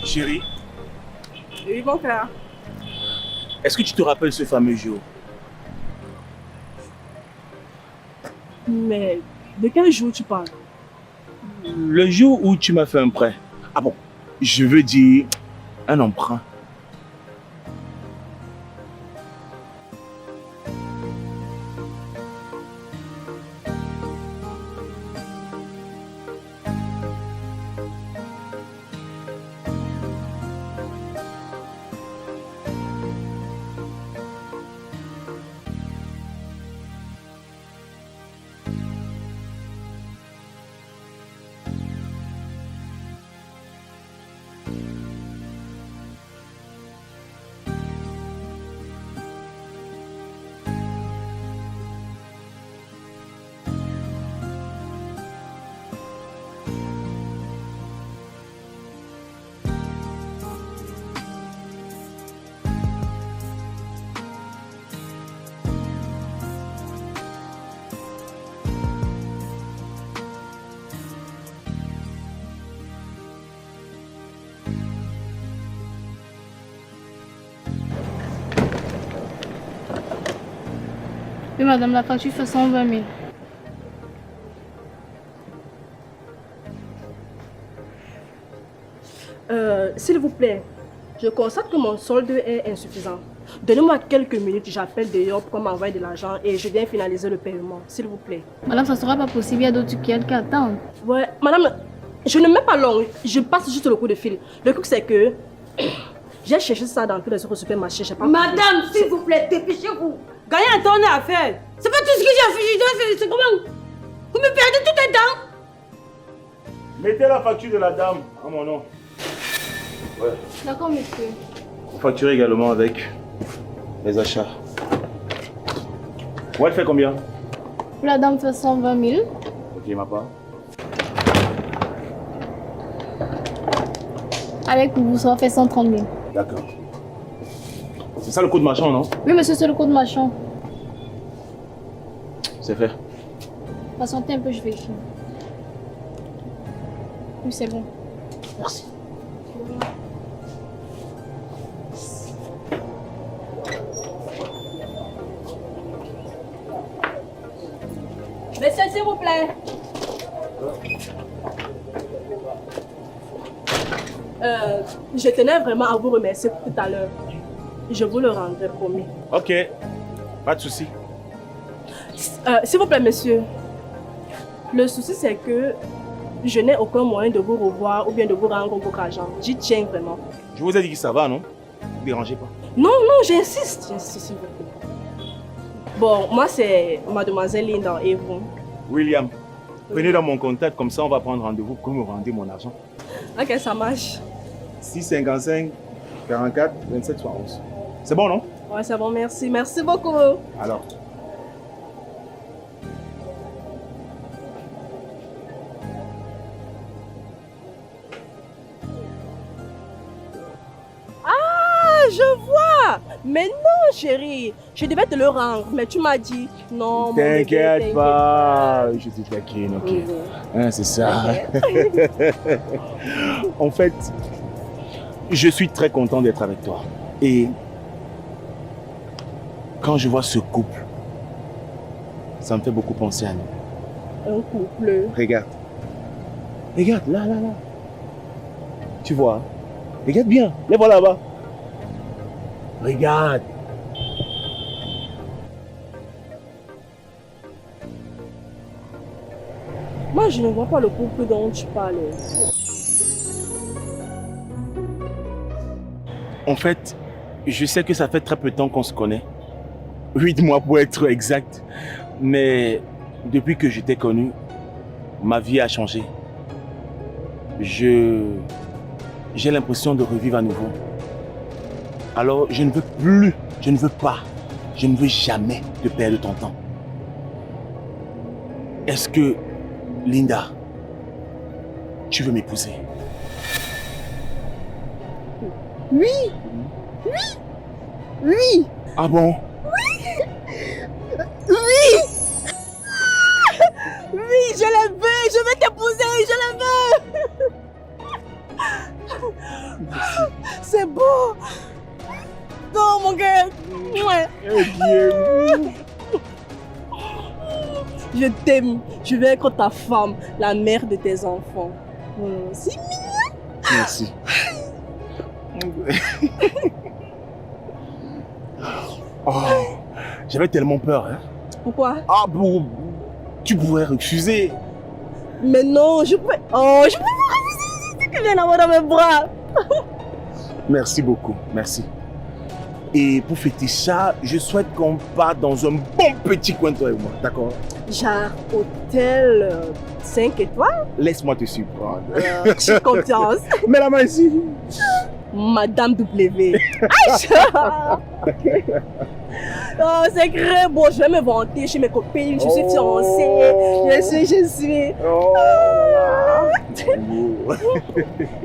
Chérie, Oui, mon frère. est-ce que tu te rappelles ce fameux jour? Mais de quel jour tu parles? Le jour où tu m'as fait un prêt. Ah bon, je veux dire un emprunt. Oui, madame, la facture fait 120 000. S'il vous plaît, je constate que mon solde est insuffisant. Donnez-moi quelques minutes, j'appelle d'ailleurs pour qu'on m'envoie de l'argent et je viens finaliser le paiement, s'il vous plaît. Madame, ça sera pas possible, il y a d'autres qui attendent. Ouais, madame, je ne mets pas long, je passe juste le coup de fil. Le truc c'est que j'ai cherché ça dans tous les autres supermarchés, je sais pas. Madame, s'il vous plaît, dépêchez-vous. Gagnez un temps à faire. C'est pas tout ce que j'ai fait, c'est comment? Vous me perdez tout un temps. Mettez la facture de la dame à mon nom. Ouais. D'accord, monsieur. Vous facturez également avec les achats. Ouais, elle fait combien? La dame fait 120 000. Ok, ma part. Avec vous, ça fait 130 000. D'accord. C'est ça le code marchand, non? Oui, monsieur, c'est le code marchand. C'est fait. Patientez un peu, je vérifie. Oui, c'est bon. Merci. Monsieur, s'il vous plaît. Je tenais vraiment à vous remercier pour tout à l'heure. Je vous le rendrai, promis. Ok, pas de souci. S'il vous plaît, monsieur. Le souci, c'est que je n'ai aucun moyen de vous revoir ou bien de vous rendre votre argent. J'y tiens vraiment. Je vous ai dit que ça va, non? Ne vous dérangez pas. Non, non, j'insiste, s'il vous plaît. Bon, moi, c'est mademoiselle Linda et vous. William, prenez dans mon contact, comme ça on va prendre rendez-vous pour me rendre mon argent. Ok, ça marche. 655 44 27 71. C'est bon, non? Ouais, c'est bon, merci. Merci beaucoup. Alors. Ah, je vois. Mais non, chérie. Je devais te le rendre, mais tu m'as dit non. T'inquiète pas. Je suis taquine, ok. Hein, c'est ça. En fait, je suis très content d'être avec toi. Et quand je vois ce couple, ça me fait beaucoup penser à nous. Un couple. Regarde. Regarde, là, là, là. Tu vois? Regarde bien. Les voilà là-bas. Regarde. Moi, je ne vois pas le couple dont tu parles. En fait, je sais que ça fait très peu de temps qu'on se connaît. 8 mois pour être exact. Mais depuis que je t'ai connu, ma vie a changé. J'ai l'impression de revivre à nouveau. Alors, je ne veux plus, je ne veux pas, je ne veux jamais te perdre ton temps. Est-ce que, Linda, tu veux m'épouser? Oui. Oui. Oui. Ah bon? Oui. Oui, je le veux. Je veux t'épouser. Je le veux. C'est beau. Non, mon cœur. Je t'aime. Je vais être ta femme, la mère de tes enfants. C'est mignon. Merci. Oh, j'avais tellement peur. Hein. Pourquoi? Ah bon, tu pourrais refuser. Mais non, je peux. Oh, je peux pas refuser. C'est que je viens d'avoir dans mes bras. Merci beaucoup, merci. Et pour fêter ça, je souhaite qu'on parte dans un bon petit coin, toi et moi, d'accord? Genre, hôtel 5 étoiles? Laisse-moi te surprendre. J'ai confiance. Mets la main ici. Madame W. Oh, c'est très beau. Je vais me vanter chez mes copines. Je suis fiancée. Je suis. Oh.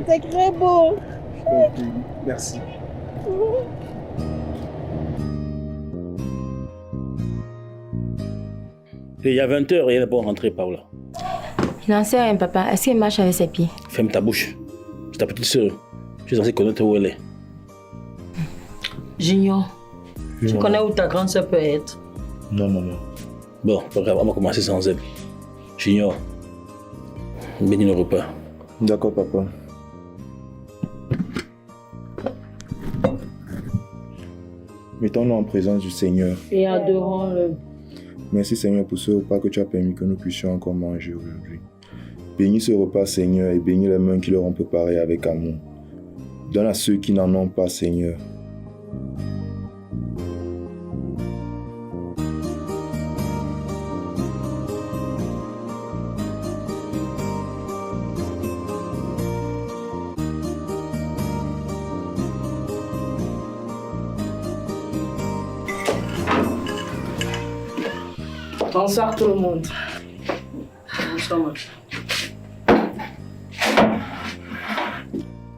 C'est très beau. Merci. Et il y a 20h et elle est pas rentrée par là. Je n'en sais rien, papa. Est-ce qu'elle marche avec ses pieds? Ferme ta bouche. C'est ta petite sœur. Je suis censé connaître où elle est. Junior, tu connais où ta grande sœur peut être? Non, maman. Bon, pas grave, on va commencer sans elle. Junior, bénis le repas. D'accord, papa. Mettons-nous en présence du Seigneur. Et adorons-le. Merci Seigneur pour ce repas que tu as permis que nous puissions encore manger aujourd'hui. Bénis ce repas Seigneur et bénis les mains qui leur ont préparé avec amour. Donne à ceux qui n'en ont pas Seigneur. Bonsoir tout le monde. Bonsoir, ma fille.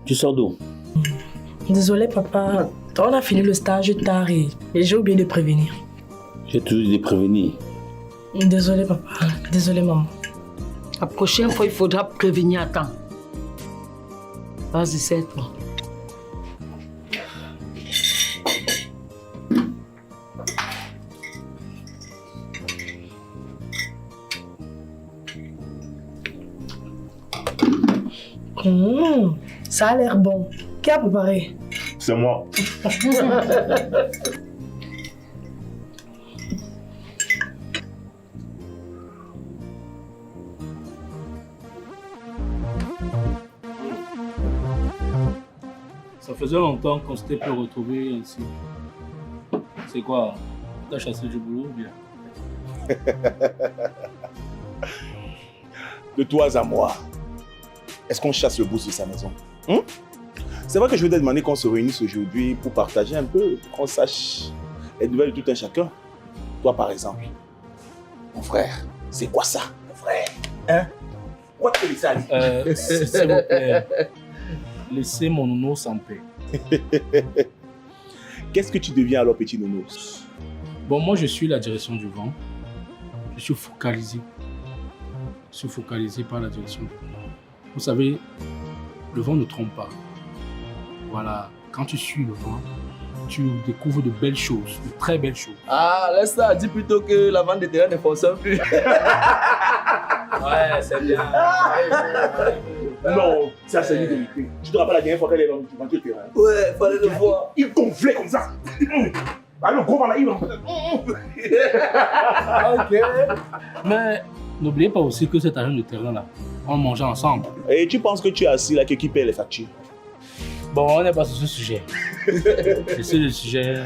Tu sors d'où? Désolé, papa. On a fini le stage tard et j'ai oublié de prévenir. J'ai toujours dit de prévenir. Désolé, papa. Désolé, maman. La prochaine fois, il faudra prévenir à temps. Vas-y, c'est toi. Ça a l'air bon. Qui a préparé? C'est moi. Ça faisait longtemps qu'on s'était plus retrouvés ainsi. C'est quoi? T'as chassé du boulot ou bien? De toi à moi, est-ce qu'on chasse le boss de sa maison? C'est vrai que je voulais demander qu'on se réunisse aujourd'hui pour partager un peu, qu'on sache les nouvelles de tout un chacun. Toi par exemple, mon frère, c'est quoi ça, mon frère? Hein? Pourquoi tu fais ça? S'il vous plaît, laissez mon nounours en paix. Qu'est-ce que tu deviens alors, petit nounours? Bon, moi je suis la direction du vent. Je suis focalisé. Je suis focalisé par la direction du vent. Vous savez, le vent ne trompe pas. Voilà, quand tu suis le vent, tu découvres de belles choses, de très belles choses. Ah, laisse ça, dis plutôt que la vente de terrain ne fonctionne plus. Ouais, c'est bien. Non, ça c'est une vérité. Tu te rappelles la dernière fois qu'elle est venue le terrain? Ouais, fallait le voir. Il gonflait comme ça. Le gros là, il Ok. Mais n'oubliez pas aussi que cet arène de terrain-là, on mangeait ensemble. Et tu penses que tu es assis là, que qui paie les factures? Bon, on n'est pas sur ce sujet. C'est le sujet.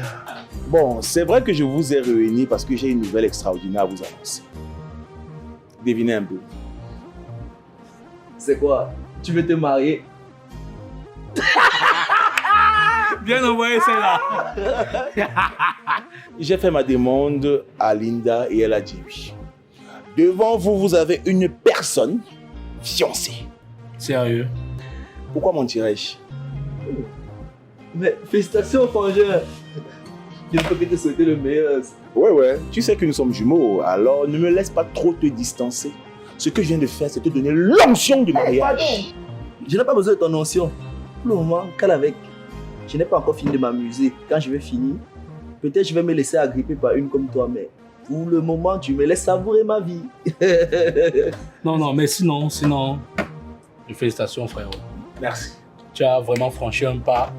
Bon, c'est vrai que je vous ai réunis parce que j'ai une nouvelle extraordinaire à vous annoncer. Devinez un peu. C'est quoi? Tu veux te marier? Bien envoyé celle-là. J'ai fait ma demande à Linda et elle a dit oui. Devant vous, vous avez une personne fiancée. Sérieux? Pourquoi mentirais-je? Mais félicitations, frangin. Je ne peux que te souhaiter le meilleur. Ouais. Tu sais que nous sommes jumeaux, alors ne me laisse pas trop te distancer. Ce que je viens de faire, c'est te donner l'onction du mariage. Je n'ai pas besoin de ton onction. pour le moment, qu'elle avec. Je n'ai pas encore fini de m'amuser. Quand je vais finir, peut-être je vais me laisser agripper par une comme toi, mais pour le moment, tu me laisses savourer ma vie. Non, mais sinon, félicitations frérot. Merci. Tu as vraiment franchi un pas.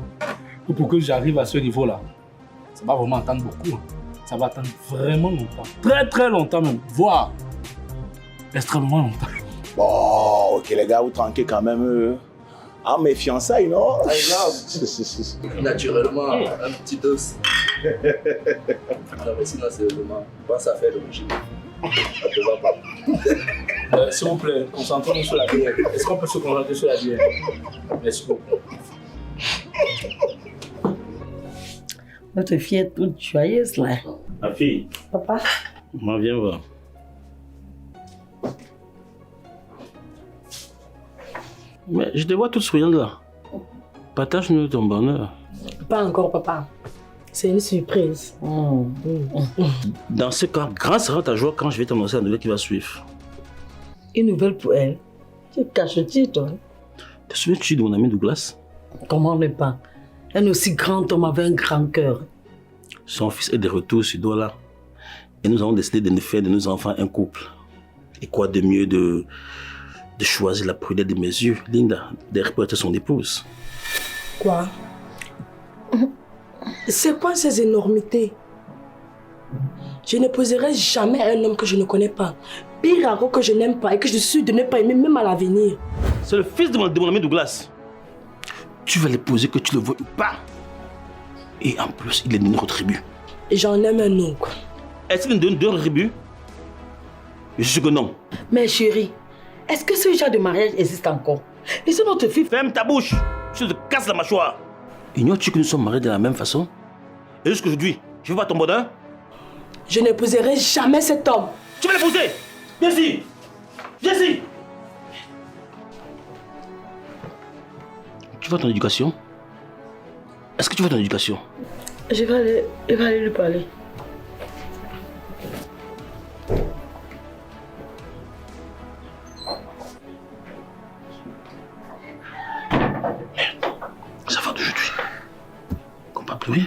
Et pour que j'arrive à ce niveau-là, ça va vraiment attendre beaucoup. Hein. Ça va attendre vraiment longtemps. Très très longtemps même. Voire extrêmement longtemps. Bon, ok les gars, vous tranquille quand même. Ah, mes fiançailles, non? Naturellement, un petit dos. Non, mais sinon, sérieusement, pense à faire l'origine. Ça te va pas. S'il vous plaît, concentrons-nous sur la bière. Est-ce qu'on peut se concentrer sur la bière? Merci beaucoup. Notre fille est toute joyeuse là. Ma fille. Papa. Moi, viens voir. Mais je te vois toute souriante là. Partage-nous ton bonheur. Pas encore, papa. C'est une surprise. Dans ce cas, grande sera ta joie quand je vais t'annoncer la nouvelle qui va suivre. Une nouvelle pour elle. Tu caches-tu, toi? Te souviens-tu de mon ami Douglas? Comment ne pas? Un aussi grand homme avait un grand cœur. Son fils est de retour sur Douala. Et nous avons décidé de nous faire de nos enfants un couple. Et quoi de mieux de choisir la prudence de mes yeux, Linda, d'être pour être son épouse. Quoi? C'est quoi ces énormités? Je n'épouserai jamais un homme que je ne connais pas. Pire encore que je n'aime pas et que je suis sûre de ne pas aimer même à l'avenir. C'est le fils de mon ami Douglas. Tu vas l'épouser que tu le veux ou pas. Et en plus, il est de notre tribu. Et j'en aime un autre. Est-ce qu'il est de notre tribu? Je suis sûr que non. Mais chérie, est-ce que ce genre de mariage existe encore? Et c'est notre fille. Ferme ta bouche. Je te casse la mâchoire. Ignores-tu que nous sommes mariés de la même façon? Et jusqu'aujourd'hui, je veux voir ton bonheur? Je n'épouserai jamais cet homme. Tu vas l'épouser! Viens ici! Viens ici! Tu vois ton éducation? Est-ce que tu vois ton éducation? Je vais aller lui parler. Ça va d'aujourd'hui. Qu'on va pleurer.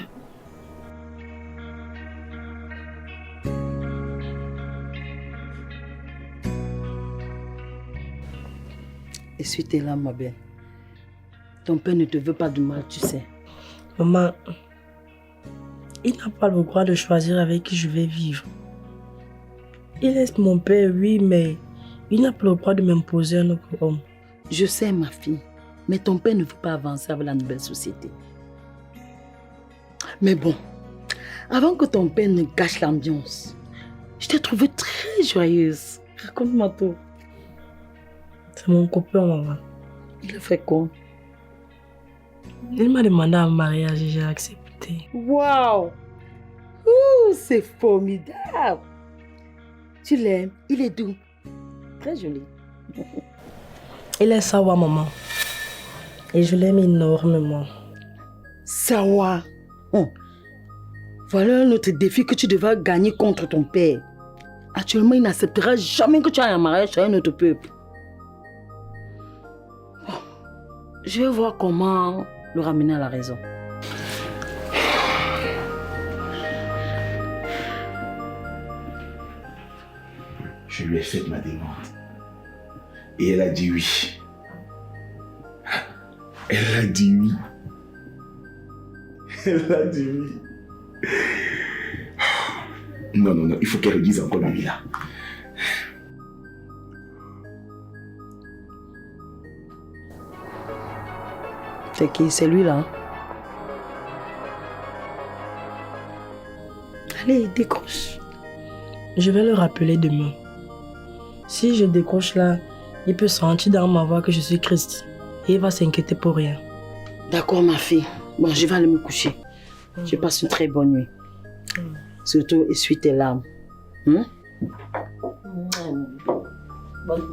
Essuie tes larmes, ma belle. Ton père ne te veut pas de mal, tu sais. Maman, il n'a pas le droit de choisir avec qui je vais vivre. Il est mon père, oui, mais il n'a pas le droit de m'imposer un autre homme. Je sais, ma fille, mais ton père ne veut pas avancer avec la nouvelle société. Mais bon, avant que ton père ne gâche l'ambiance, je t'ai trouvée très joyeuse. Raconte-moi tout. C'est mon copain, maman. Il a fait quoi? Il m'a demandé un mariage et j'ai accepté. Waouh! C'est formidable! Tu l'aimes? Il est doux. Très joli. Il est sawa, maman. Et je l'aime énormément. Sawa? Voilà un autre défi que tu devras gagner contre ton père. Actuellement, il n'acceptera jamais que tu aies un mariage avec un autre peuple. Bon, je vais voir comment le ramener à la raison. Je lui ai fait ma demande. Et elle a dit oui. Elle a dit oui. Elle a dit oui. Non, non, non, il faut qu'elle le dise encore lui là. C'est qui? C'est lui là? Allez, décroche. Je vais le rappeler demain. Si je décroche là, il peut sentir dans ma voix que je suis Christ. Et il va s'inquiéter pour rien. D'accord, ma fille. Bon, je vais aller me coucher. Je passe une très bonne nuit. Surtout, essuie tes larmes. Bonne nuit.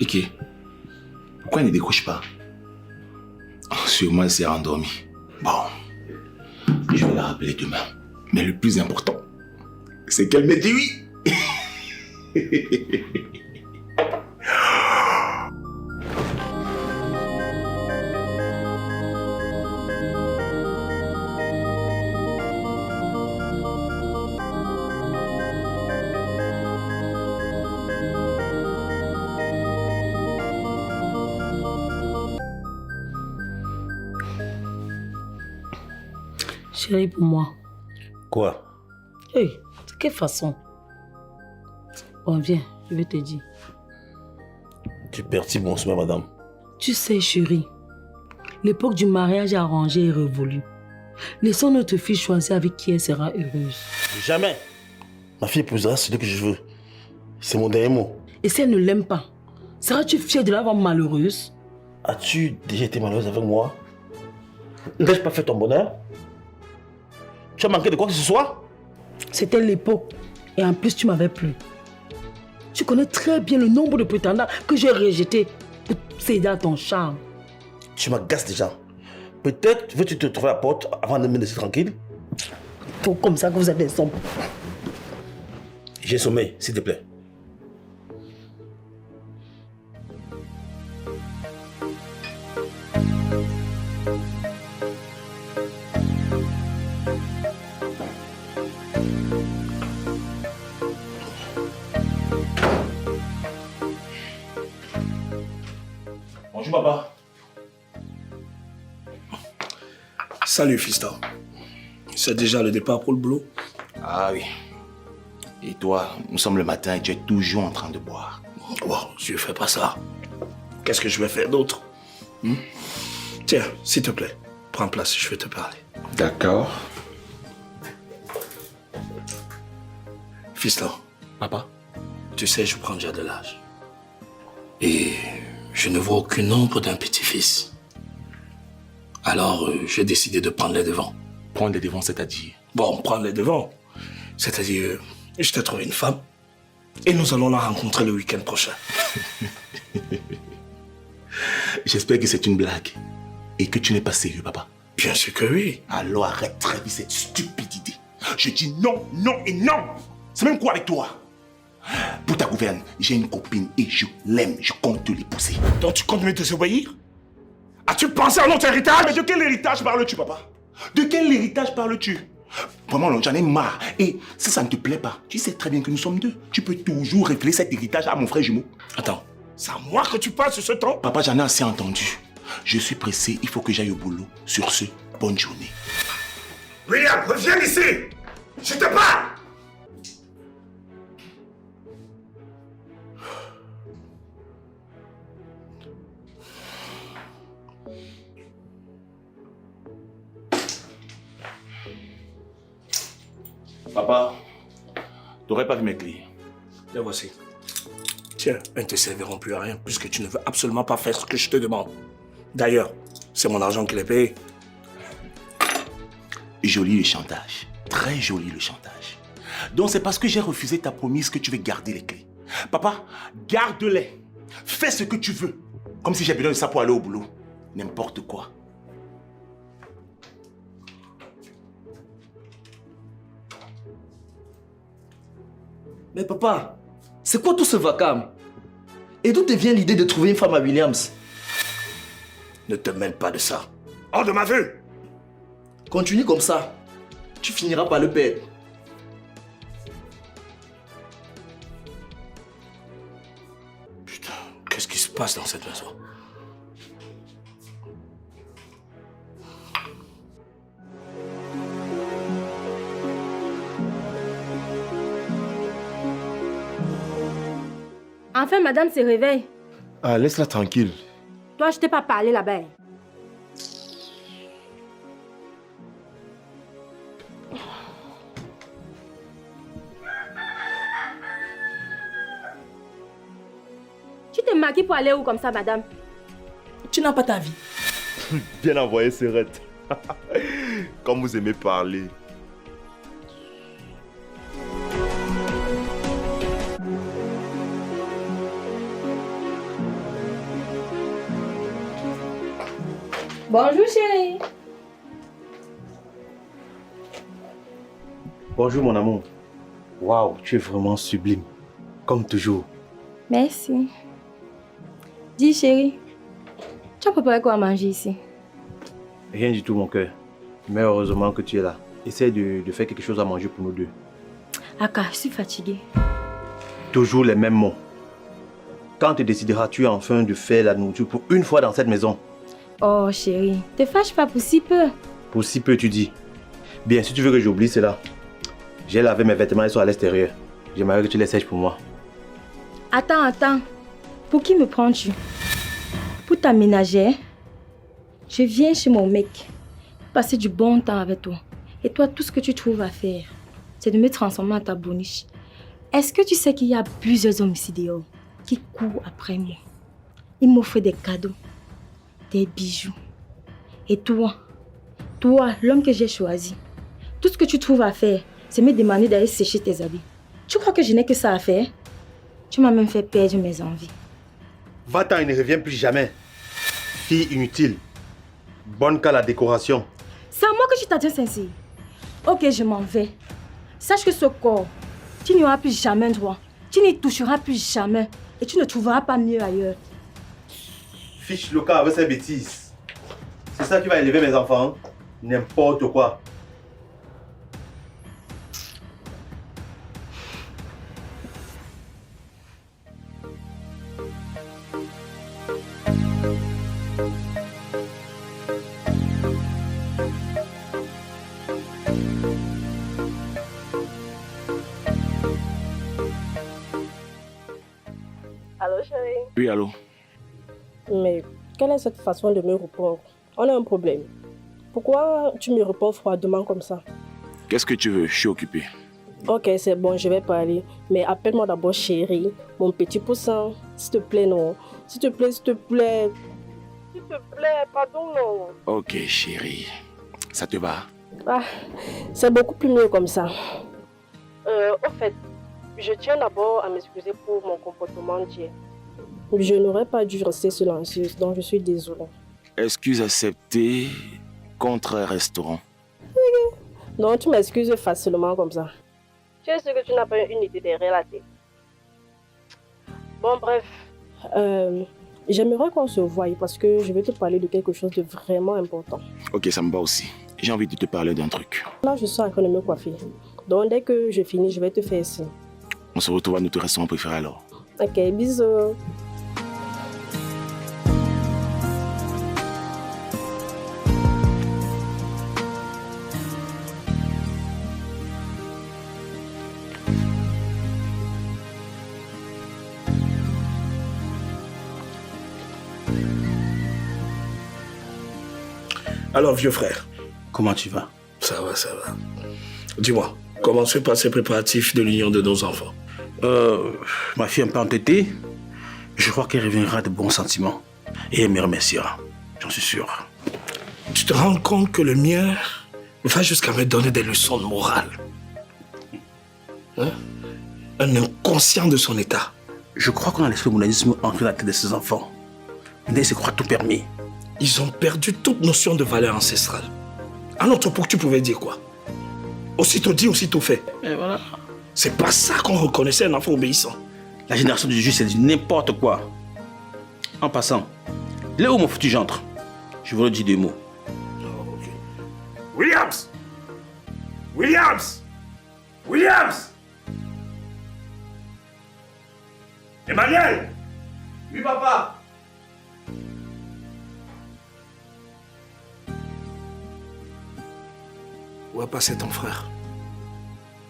Ok. Pourquoi elle ne décroche pas? Sûrement, elle s'est endormie. Bon, je vais la rappeler demain. Mais le plus important, c'est qu'elle me dit oui. Chérie, pour moi. Quoi? Hey, de quelle façon? Bon, viens, je vais te dire. Tu perturbes mon sommeil, madame. Tu sais, chérie, l'époque du mariage arrangé est révolue. Laissons notre fille choisir avec qui elle sera heureuse. Jamais. Ma fille épousera celui que je veux. C'est mon dernier mot. Et si elle ne l'aime pas, seras-tu fière de la voir malheureuse? As-tu déjà été malheureuse avec moi? N'ai-je pas fait ton bonheur? Tu as manqué de quoi que ce soit? C'était l'époque. Et en plus, tu m'avais plu. Tu connais très bien le nombre de prétendants que j'ai rejetés pour céder à ton charme. Tu m'agaces déjà. Peut-être veux-tu te trouver à la porte avant de me laisser tranquille? Faut comme ça que vous êtes des hommes. J'ai sommeil, s'il te plaît. Bonjour papa. Salut fiston. C'est déjà le départ pour le boulot? Ah oui. Et toi, nous sommes le matin et tu es toujours en train de boire. Bon, je ne fais pas ça. Qu'est-ce que je vais faire d'autre? Tiens, s'il te plaît, prends place, je vais te parler. D'accord. Fiston. Papa? Tu sais, je prends déjà de l'âge. Et je ne vois aucune ombre d'un petit-fils. Alors, j'ai décidé de prendre les devants. Prendre les devants, c'est-à-dire? Bon, prendre les devants. C'est-à-dire, je t'ai trouvé une femme. Et nous allons la rencontrer le week-end prochain. J'espère que c'est une blague. Et que tu n'es pas sérieux, papa. Bien sûr que oui. Alors arrête très vite cette stupide idée. Je dis non, non et non. C'est même quoi avec toi? Pour ta gouverne, j'ai une copine et je l'aime. Je compte l'épouser. Donc tu comptes me désobéir? As-tu pensé à notre héritage? Mais de quel héritage parles-tu, papa? De quel héritage parles-tu? Vraiment, j'en ai marre. Et si ça ne te plaît pas, tu sais très bien que nous sommes deux. Tu peux toujours révéler cet héritage à mon frère jumeau. Attends, c'est à moi que tu passes ce temps? Papa, j'en ai assez entendu. Je suis pressé, il faut que j'aille au boulot. Sur ce, bonne journée. William, reviens ici! Je te parle! Papa, t'aurais pas vu mes clés? Les voici. Tiens, elles ne te serviront plus à rien puisque tu ne veux absolument pas faire ce que je te demande. D'ailleurs, c'est mon argent qui les paye. Joli le chantage. Très joli le chantage. Donc c'est parce que j'ai refusé ta promise que tu veux garder les clés. Papa, garde-les. Fais ce que tu veux. Comme si j'ai besoin de ça pour aller au boulot. N'importe quoi. Mais papa, c'est quoi tout ce vacarme? Et d'où te vient l'idée de trouver une femme à Williams? Ne te mêle pas de ça. Hors de ma vue! Continue comme ça. Tu finiras par le perdre. Putain, qu'est-ce qui se passe dans cette maison? Enfin, madame se réveille. Ah, laisse-la tranquille. Toi, je t'ai pas parlé là-bas. Tu t'es maquillée pour aller où comme ça, madame? Tu n'as pas ta vie. Bien envoyé, Serette. Comme vous aimez parler. Bonjour chérie. Bonjour mon amour. Waouh, tu es vraiment sublime. Comme toujours. Merci. Dis chérie, tu as préparé quoi à manger ici? Rien du tout mon cœur. Mais heureusement que tu es là. Essaye de faire quelque chose à manger pour nous deux. Aka, je suis fatiguée. Toujours les mêmes mots. Quand te décideras-tu enfin de faire la nourriture pour une fois dans cette maison? Oh chérie, te fâche pas pour si peu. Pour si peu tu dis. Bien, si tu veux que j'oublie cela, j'ai lavé mes vêtements, ils sont à l'extérieur. J'aimerais que tu les sèches pour moi. Attends. Pour qui me prends-tu? Pour ta ménagère? Je viens chez mon mec, passer du bon temps avec toi. Et toi, tout ce que tu trouves à faire, c'est de me transformer en ta boniche. Est-ce que tu sais qu'il y a plusieurs hommes ici dehors qui courent après moi? Ils m'offrent des cadeaux, des bijoux. Et toi, l'homme que j'ai choisi, tout ce que tu trouves à faire, c'est me demander d'aller sécher tes habits. Tu crois que je n'ai que ça à faire? Tu m'as même fait perdre mes envies. Va-t'en et ne reviens plus jamais. Fille inutile. Bonne qu'à la décoration. C'est à moi que tu t'adresses sincère. Ok, je m'en vais. Sache que ce corps, tu n'y auras plus jamais droit. Tu n'y toucheras plus jamais. Et tu ne trouveras pas mieux ailleurs. Fiche le cas avec ces bêtises. C'est ça qui va élever mes enfants. N'importe quoi. Allô, chérie? Oui, allô? Mais quelle est cette façon de me répondre? On a un problème. Pourquoi tu me réponds froidement comme ça? Qu'est-ce que tu veux? Je suis occupé. Ok, c'est bon, je vais parler. Mais appelle-moi d'abord chérie, mon petit poussin. S'il te plaît, non. S'il te plaît, s'il te plaît. S'il te plaît, pardon, non. Ok, chérie. Ça te va? Ah, c'est beaucoup plus mieux comme ça. Au fait, je tiens d'abord à m'excuser pour mon comportement d'hier. Je n'aurais pas dû rester silencieuse, donc je suis désolée. Excuse acceptée contre un restaurant. Non, tu m'excuses facilement comme ça. Tu es sûr que tu n'as pas une idée derrière la tête? Bon, bref. J'aimerais qu'on se voie parce que je vais te parler de quelque chose de vraiment important. Ok, ça me va aussi. J'ai envie de te parler d'un truc. Là, je suis en train de me coiffer. Donc, dès que je finis, je vais te faire signe. On se retrouve à notre restaurant préféré alors. Ok, bisous. Alors, vieux frère. Comment tu vas? Ça va, ça va. Dis-moi, comment se passent les préparatifs de l'union de nos enfants? Ma fille est un peu entêtée. Je crois qu'elle reviendra de bons sentiments. Et elle me remerciera. J'en suis sûr. Tu te rends compte que le mien va jusqu'à me donner des leçons de morale? Hein? Un inconscient de son état. Je crois qu'on a laissé le mondialisme entrer dans la tête de ses enfants. Ils se croient tout permis. Ils ont perdu toute notion de valeur ancestrale. À notre époque, tu pouvais dire quoi? Aussitôt dit, aussitôt fait. Et voilà. C'est pas ça qu'on reconnaissait un enfant obéissant. La génération du juge, c'est du n'importe quoi. En passant, là où mon foutu j'entre, je veux le dire deux mots. Okay. Williams! Williams! Williams! Emmanuel! Oui, papa. Où est passé ton frère?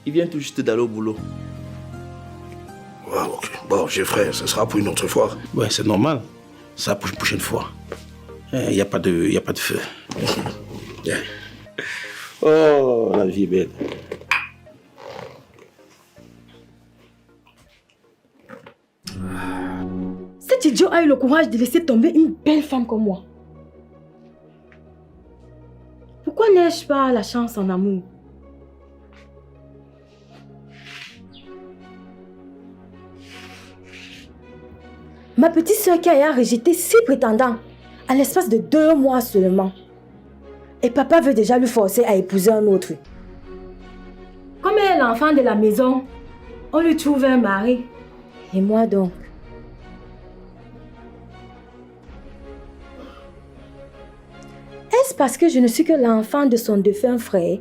Il vient tout juste d'aller au boulot. Ouais, ok. Bon, j'ai frère, ce sera pour une autre fois. Ouais, c'est normal. Ça pour une prochaine fois. Il n'y a pas de feu. Oh, la vie est belle. Cet idiot a eu le courage de laisser tomber une belle femme comme moi. Pourquoi n'ai-je pas la chance en amour? Ma petite soeur qui a rejeté 6 prétendants À l'espace de 2 mois seulement. Et papa veut déjà lui forcer à épouser un autre. Comme elle est l'enfant de la maison, on lui trouve un mari. Et moi donc? Est-ce parce que je ne suis que l'enfant de son défunt frère?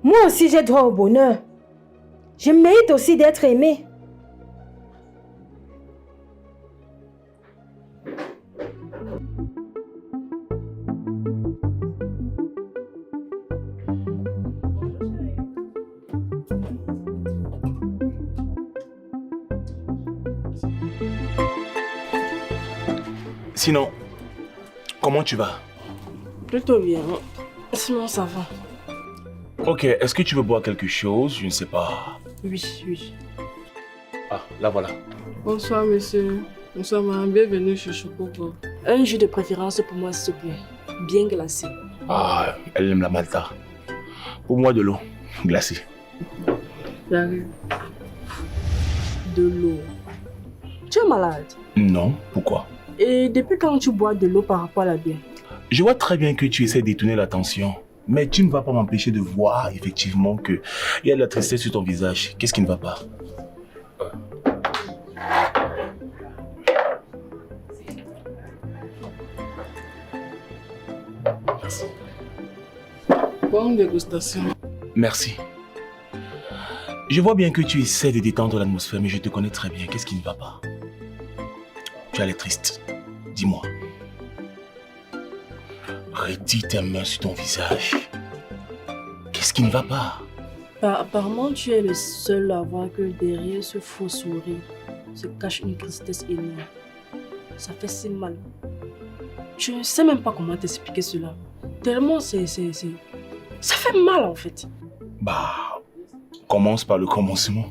Moi aussi, j'ai droit au bonheur. Je mérite aussi d'être aimée. Sinon, comment tu vas? Plutôt bien. Sinon, ça va. Ok, est-ce que tu veux boire quelque chose? Je ne sais pas. Oui. Ah, là voilà. Bonsoir, monsieur. Bonsoir, madame. Bienvenue chez Chocobo. Un jus de préférence pour moi, s'il te plaît. Bien glacé. Ah, elle aime la Malta. Pour moi, de l'eau glacée. J'arrive. De l'eau. Tu es malade? Non, pourquoi? Et depuis quand tu bois de l'eau par rapport à la bière? Je vois très bien que tu essaies de détourner l'attention. Mais tu ne vas pas m'empêcher de voir effectivement qu'il y a de la tristesse sur ton visage. Qu'est-ce qui ne va pas? Merci. Bonne dégustation. Merci. Je vois bien que tu essaies de détendre l'atmosphère, mais je te connais très bien. Qu'est-ce qui ne va pas? Tu as l'air triste. Dis-moi. Redis tes mains sur ton visage. Qu'est-ce qui ne va pas? Apparemment, tu es le seul à voir que derrière ce faux sourire se cache une tristesse énorme. Ça fait si mal. Je ne sais même pas comment t'expliquer cela. Tellement c'est... Ça fait mal en fait. Bah, commence par le commencement.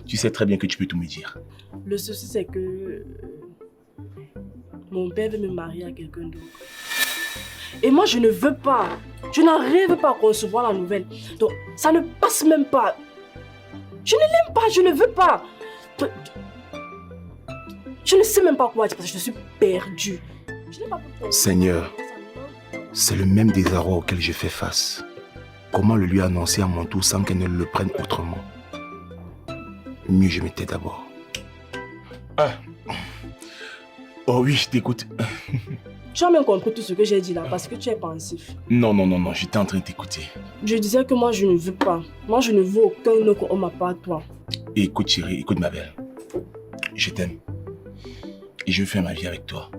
Tu sais très bien que tu peux tout me dire. Le souci c'est que... mon père veut me marier à quelqu'un d'autre. Et moi, je ne veux pas. Je n'arrive pas à concevoir la nouvelle. Donc, ça ne passe même pas. Je ne l'aime pas, je ne veux pas. Je ne sais même pas quoi dire parce que je suis perdue. Seigneur, c'est le même désarroi auquel j'ai fait face. Comment le lui annoncer à mon tour sans qu'elle ne le prenne autrement? Mieux je m'étais d'abord. Ah. Oh oui, je t'écoute. Tu as même compris tout ce que j'ai dit là parce que tu es pensif. Non, j'étais en train de t'écouter. Je disais que moi je ne veux pas. Moi je ne veux aucun autre homme à part toi. Écoute chérie, écoute ma belle. Je t'aime. Et je veux faire ma vie avec toi.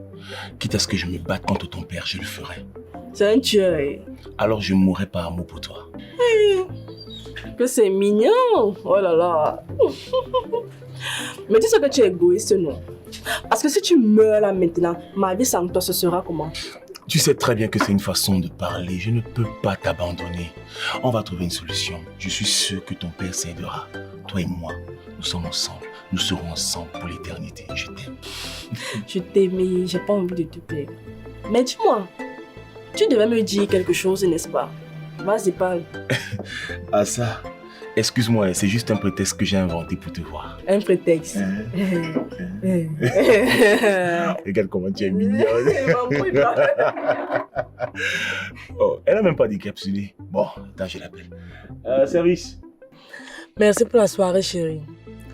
Quitte à ce que je me batte contre ton père, je le ferai. C'est un tueur. Alors je mourrai par amour pour toi. Que c'est mignon. Oh là là. Mais tu sais que tu es égoïste, non? Parce que si tu meurs là maintenant, ma vie sans toi, ce sera comment? Tu sais très bien que c'est une façon de parler. Je ne peux pas t'abandonner. On va trouver une solution. Je suis sûr que ton père s'aidera. Toi et moi, nous sommes ensemble. Nous serons ensemble pour l'éternité. Je t'aime. Je t'aime, mais j'ai pas envie de te perdre. Mais dis-moi, tu devais me dire quelque chose, n'est-ce pas? Vas-y, parle. Ah ça, excuse-moi, c'est juste un prétexte que j'ai inventé pour te voir. Un prétexte. Regarde comment tu es mignonne. Oh, elle n'a même pas décapsulé. Bon, attends, je l'appelle. Service. Merci pour la soirée, chérie.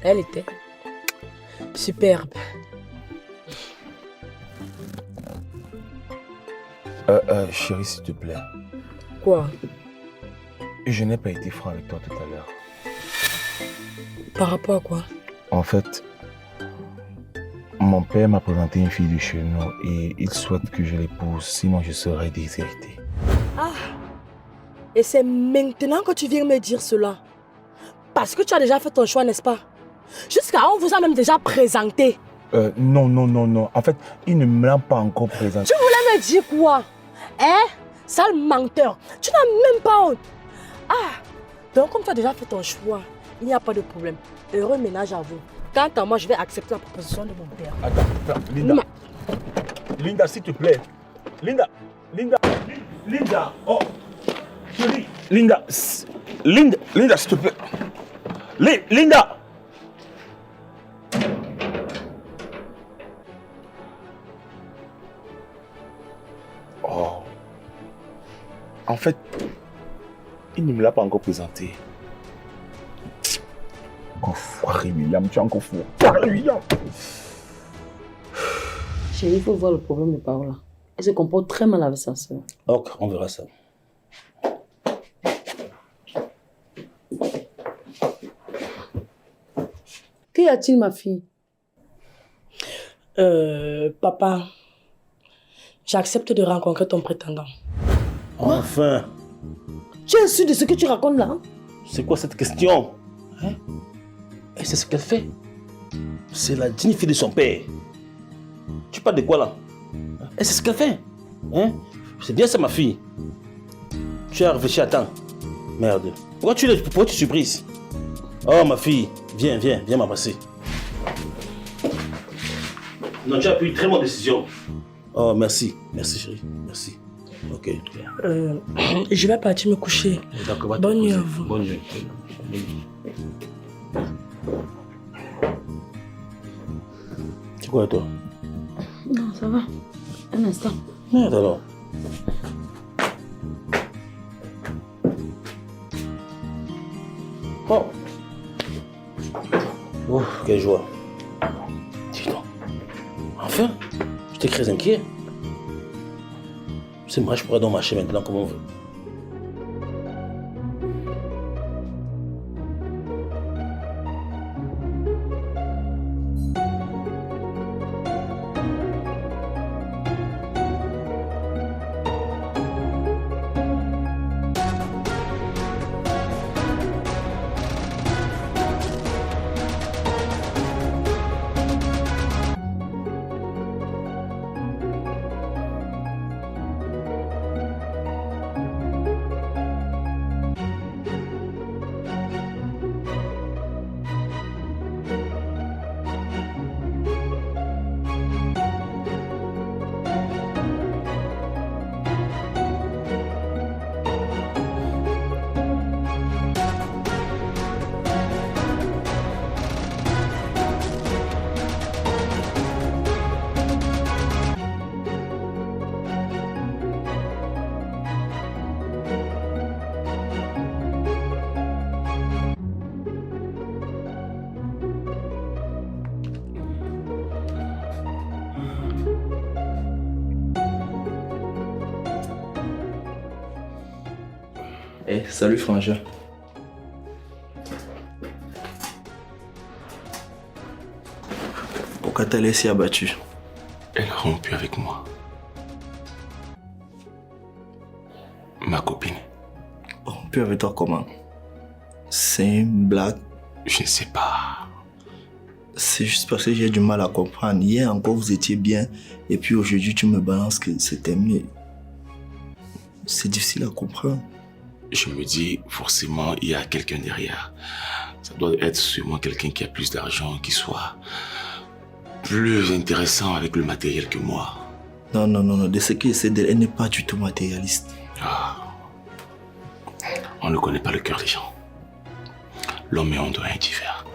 Elle était superbe. Chérie, s'il te plaît. Quoi? Je n'ai pas été franc avec toi tout à l'heure. Par rapport à quoi? En fait, mon père m'a présenté une fille de chez nous et il souhaite que je l'épouse, sinon je serai déshérité. Ah! Et c'est maintenant que tu viens me dire cela? Parce que tu as déjà fait ton choix, n'est-ce pas? Jusqu'à on vous a même déjà présenté. Non. En fait, il ne me l'a pas encore présenté. Tu voulais me dire quoi? Hein? Sale menteur. Tu n'as même pas honte. Ah! Donc comme tu as déjà fait ton choix, il n'y a pas de problème. Heureux ménage à vous. Quant à moi, je vais accepter la proposition de mon père. Attends, Linda. Linda, s'il te plaît. Linda. Linda, oh, chérie, Linda, Linda, s'il te plaît. Linda. Oh. En fait, il ne me l'a pas encore présenté. Enfoiré, William, tu es encore fou. Enfoiré, William. Chérie, il faut voir le problème de Paola. Elle se comporte très mal avec sa soeur. Ok, on verra ça. Qu'y a-t-il, ma fille? Papa, j'accepte de rencontrer ton prétendant. Enfin. Tu es sûr de ce que tu racontes là? C'est quoi cette question? Hein? Et c'est ce qu'elle fait. C'est la digne fille de son père. Tu parles de quoi là? Et c'est ce qu'elle fait. Hein? C'est bien ça, ma fille. Tu as réfléchi à temps. Merde. Pourquoi tu es surprise? Oh, ma fille, viens m'embrasser. Non, tu as pris une très bonne décision. Oh, merci chérie, merci. Ok. Je vais partir me coucher. D'accord, bonne nuit à vous. Bonne nuit. C'est quoi toi? Non, ça va. Un instant. Merde alors. Oh. Oh, quelle joie. Dis donc. Enfin, j'étais très inquiet. C'est vrai, je pourrais donc marcher maintenant comme on veut. Eh, salut Frangin. Pourquoi t'as laissé abattu? Elle a rompu avec moi. Ma copine. Rompu avec toi comment? C'est une blague? Je ne sais pas. C'est juste parce que j'ai du mal à comprendre. Hier encore vous étiez bien et puis aujourd'hui tu me balances que c'est terminé. C'est difficile à comprendre. Je me dis, forcément, il y a quelqu'un derrière. Ça doit être sûrement quelqu'un qui a plus d'argent, qui soit plus intéressant avec le matériel que moi. Non, de ce qu'il essaie d'elle, elle n'est pas du tout matérialiste. Ah. On ne connaît pas le cœur des gens. L'homme et on doit indiffère.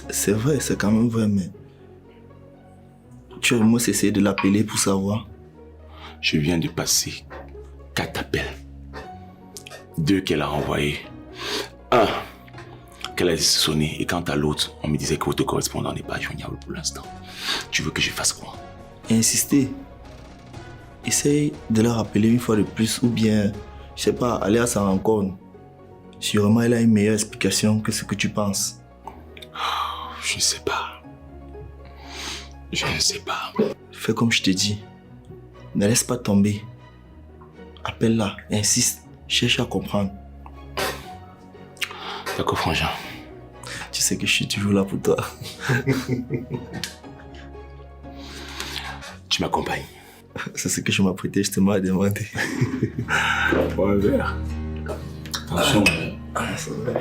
C'est vrai, c'est quand même vrai, mais... Tu as au moins essayé de l'appeler pour savoir. Je viens de passer 4 appels. 2 qu'elle a envoyés. 1 qu'elle a laissé sonner. Et quant à l'autre, on me disait que votre correspondant n'est pas joignable pour l'instant. Tu veux que je fasse quoi? Insister. Essaye de la rappeler une fois de plus ou bien, je sais pas, aller à sa rencontre. Sûrement, elle a une meilleure explication que ce que tu penses. Je ne sais pas. Je ne sais pas. Fais comme je te dis. Ne laisse pas tomber. Appelle-la, insiste. Cherche à comprendre. D'accord, Frangin. Tu sais que je suis toujours là pour toi. Tu m'accompagnes. C'est ce que je m'apprêtais justement à demander. Bon, un verre. Attention.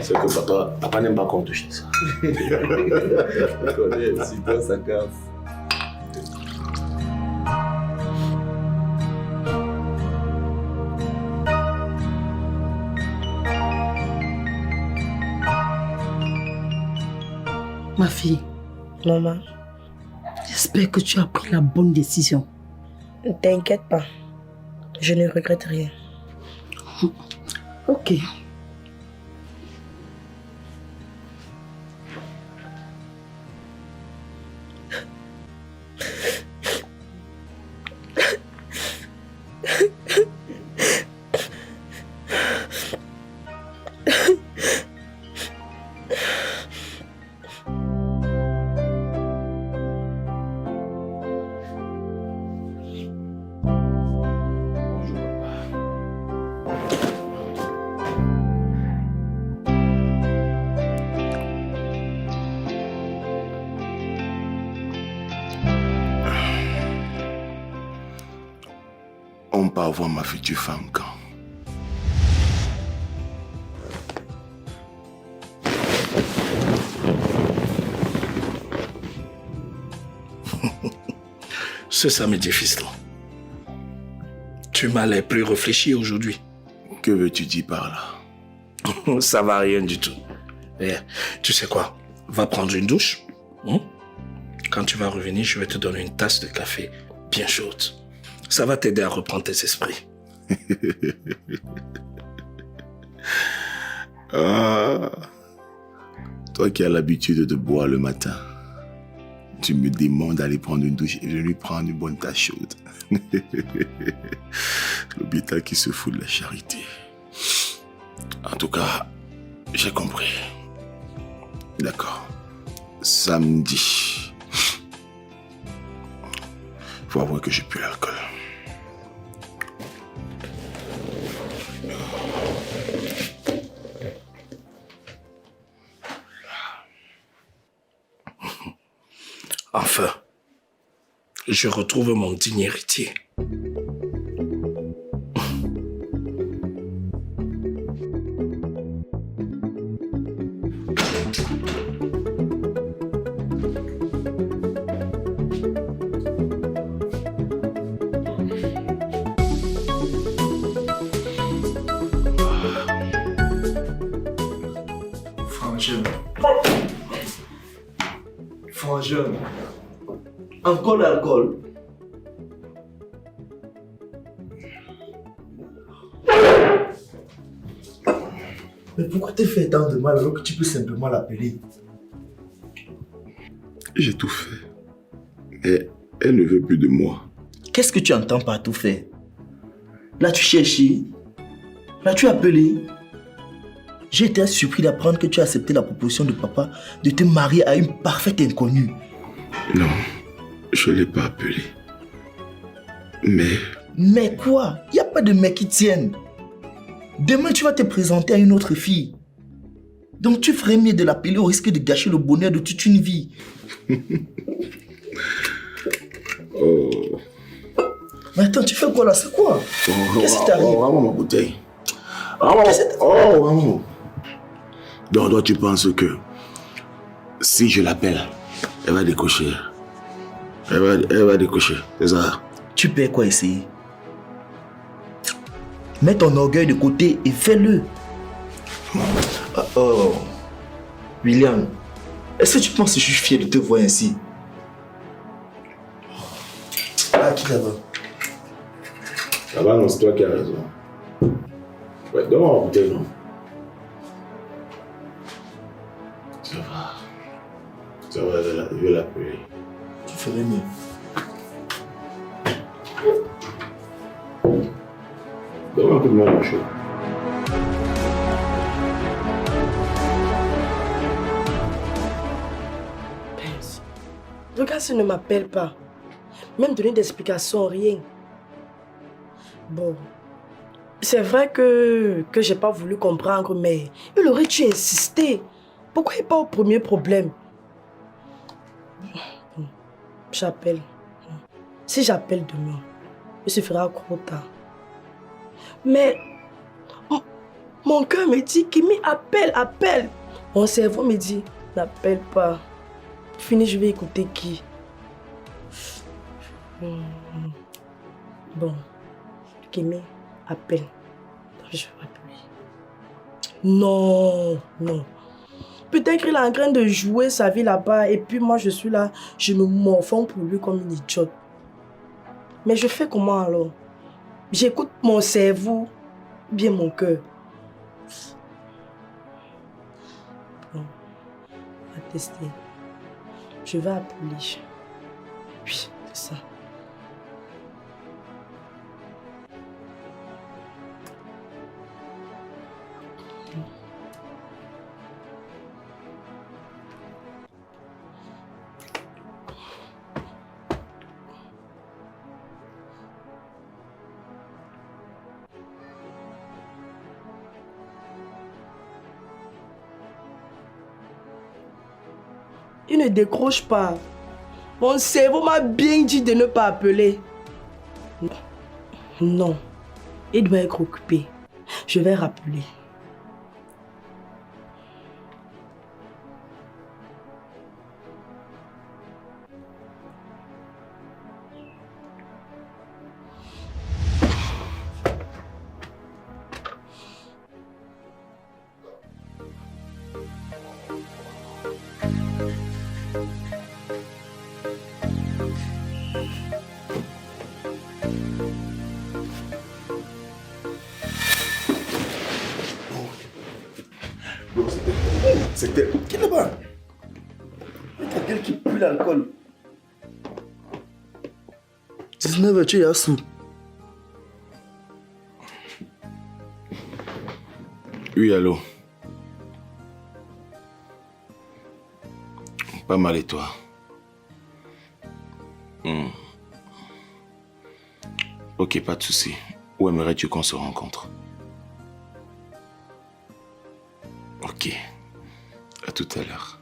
C'est que papa n'aime pas qu'on touche ça. Je connais, si toi ça casse. Ma fille. Maman. J'espère que tu as pris la bonne décision. Ne t'inquiète pas. Je ne regrette rien. Ok. On part voir ma future femme quand? Ce samedi, fiston. Tu m'as l'air plus réfléchi aujourd'hui. Que veux-tu dire par là? Ça va rien du tout. Eh, tu sais quoi? Va prendre une douche. Quand tu vas revenir, je vais te donner une tasse de café bien chaude. Ça va t'aider à reprendre tes esprits. Ah, toi qui as l'habitude de boire le matin, tu me demandes d'aller prendre une douche et je lui prends une bonne tasse chaude. L'hôpital qui se fout de la charité. En tout cas, j'ai compris. D'accord. Samedi. Faut avouer que j'ai plus l'alcool. Enfin, je retrouve mon digne héritier. Frangin. Encore l'alcool. Mais pourquoi t'es fait tant de mal alors que tu peux simplement l'appeler? J'ai tout fait. Et elle ne veut plus de moi. Qu'est-ce que tu entends par tout faire? L'as-tu cherché? L'as-tu appelé? J'ai été surpris d'apprendre que tu as accepté la proposition de papa de te marier à une parfaite inconnue. Non, je ne l'ai pas appelé. Mais... Mais quoi? Il n'y a pas de mec qui tienne. Demain, tu vas te présenter à une autre fille. Donc tu ferais mieux de l'appeler au risque de gâcher le bonheur de toute une vie. Oh. Mais attends, tu fais quoi là? C'est quoi? Qu'est-ce qui t'arrive? Vraiment ma bouteille. Vraiment. Donc toi tu penses que si je l'appelle, elle va décocher. Elle va décocher, c'est ça? Tu perds quoi essayer? Mets ton orgueil de côté et fais-le. Oh, William, est-ce que tu penses que je suis fier de te voir ainsi? Ah, qui là-bas? Là-bas, non, c'est toi qui as raison. Ouais, donne-moi ma bouteille, non? Ça va. Ça va, je vais l'appeler. Tu ferais mieux. Donne-moi un coup de main, mon chaud. Le gars, s'il ne m'appelle pas, même donner d'explications, rien. Bon, c'est vrai que j'ai pas voulu comprendre, mais il aurait dû insister. Pourquoi il n'est pas au premier problème? J'appelle. Si j'appelle demain, il se fera trop tard. Mais mon cœur me dit qu'il appelle. Mon cerveau me dit, n'appelle pas. Fini, je vais écouter qui? Bon, Kimi, appelle. Je vais appeler. Non. Peut-être qu'il est en train de jouer sa vie là-bas et puis moi je suis là, je me morfonds pour lui comme une idiote. Mais je fais comment alors? J'écoute mon cerveau, bien mon cœur. Bon, on va tester. Je vais appeler. Oui, c'est ça. Il ne décroche pas. Mon cerveau m'a bien dit de ne pas appeler. Non. Il doit être occupé. Je vais rappeler. C'était... Qui est là-bas? Il y a quelqu'un qui pue l'alcool. 19h, tu es à sous. Oui, allô. Pas mal et toi? Ok, pas de souci. Où aimerais-tu qu'on se rencontre? Ok. À tout à l'heure.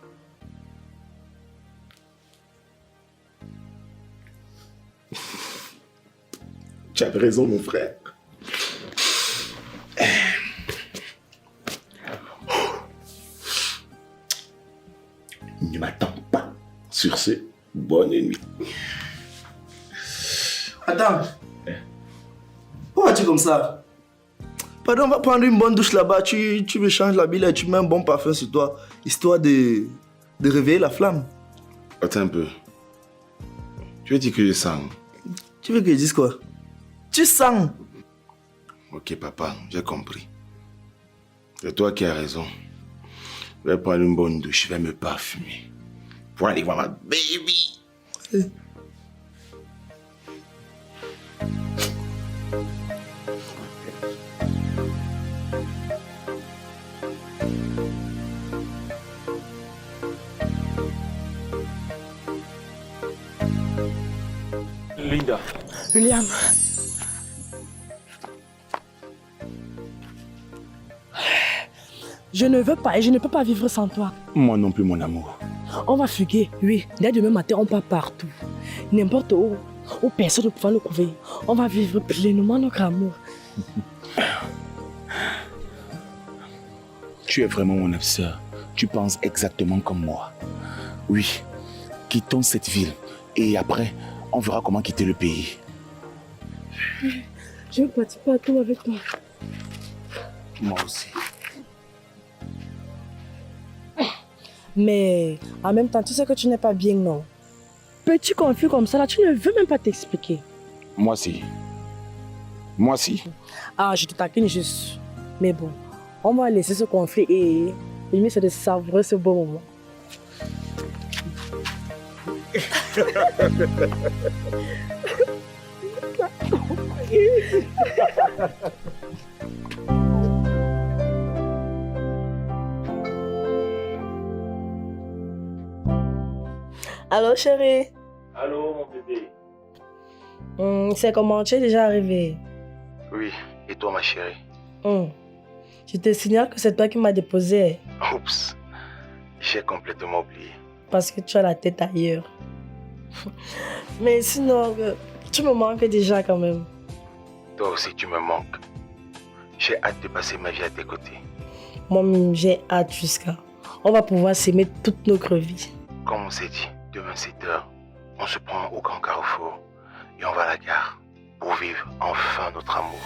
Tu avais raison, mon frère. Ne m'attends pas. Sur ce, bonne nuit. Attends. Pourquoi tu es comme ça? Pardon, on va prendre une bonne douche là-bas. Tu me changes l'habit et tu mets un bon parfum sur toi, histoire de réveiller la flamme. Attends un peu. Tu veux dire que je sens? Tu veux que je dise quoi? Tu sens. Ok, papa, j'ai compris. C'est toi qui as raison. Je vais prendre une bonne douche, je vais me parfumer. Pour aller voir ma baby. Linda. William. Je ne veux pas et je ne peux pas vivre sans toi. Moi non plus, mon amour. On va fuguer, oui. Dès demain matin, on part partout. N'importe où personne ne pourra nous trouver. On va vivre pleinement notre amour. Tu es vraiment mon âme sœur. Tu penses exactement comme moi. Oui, quittons cette ville et après, on verra comment quitter le pays. Je veux partir partout avec toi. Moi aussi. Mais en même temps, tu sais que tu n'es pas bien, non? Petit conflit comme ça, là, tu ne veux même pas t'expliquer. Moi si. Moi si. Ah, je te taquine juste. Mais bon, on va laisser ce conflit et le mieux c'est de savourer ce beau moment. Allô chérie. Allô mon bébé. C'est comment, tu es déjà arrivé? Oui, et toi ma chérie? Je te signale que c'est toi qui m'as déposé. Oups, j'ai complètement oublié. Parce que tu as la tête ailleurs. Mais sinon, tu me manques déjà quand même. Toi aussi tu me manques. J'ai hâte de passer ma vie à tes côtés. Moi, j'ai hâte jusqu'à. On va pouvoir s'aimer toute notre vie. Comme on s'est dit, demain 7h, on se prend au grand carrefour et on va à la gare pour vivre enfin notre amour.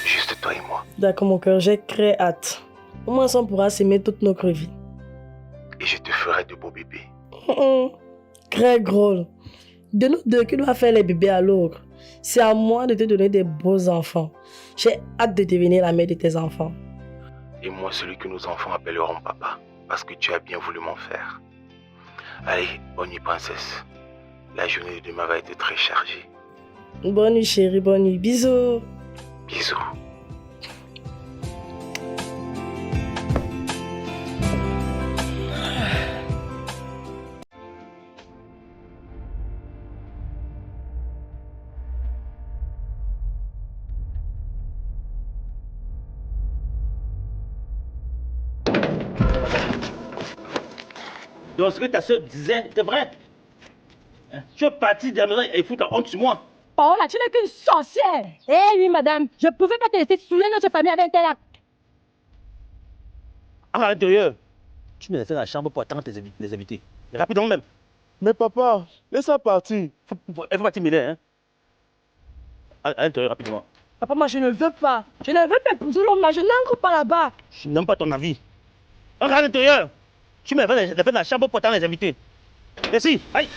Juste toi et moi. D'accord mon cœur, j'ai très hâte. Au moins on pourra s'aimer toute notre vie. et je te ferai de beaux bébés. Très drôle. De nous deux, qui doit faire les bébés à l'autre? C'est à moi de te donner des beaux enfants. J'ai hâte de devenir la mère de tes enfants. Et moi, celui que nos enfants appelleront papa, parce que tu as bien voulu m'en faire. Allez, bonne nuit, princesse. La journée de demain va être très chargée. Bonne nuit, chérie, bonne nuit. Bisous. Bisous. Donc ce que ta soeur disait était vrai. Hein? Tu es parti de la maison et foutre la honte sur moi. Paola, tu n'es qu'une sorcière. Eh oui, madame, je ne pouvais pas te laisser souiller notre famille avec un tel acte. À l'intérieur, tu me laisses dans la chambre pour attendre les invités. Rapidement même. Mais papa, laisse-la partir. Elle faut partir mêler, hein. À l'intérieur, rapidement. Papa, moi je ne veux pas. Je ne veux pas épouser l'homme là, je n'entre pas là-bas. Je n'aime pas ton avis. Entre à l'intérieur. Tu me laisses dans la chambre pour attendre les invités. Merci. Aïe.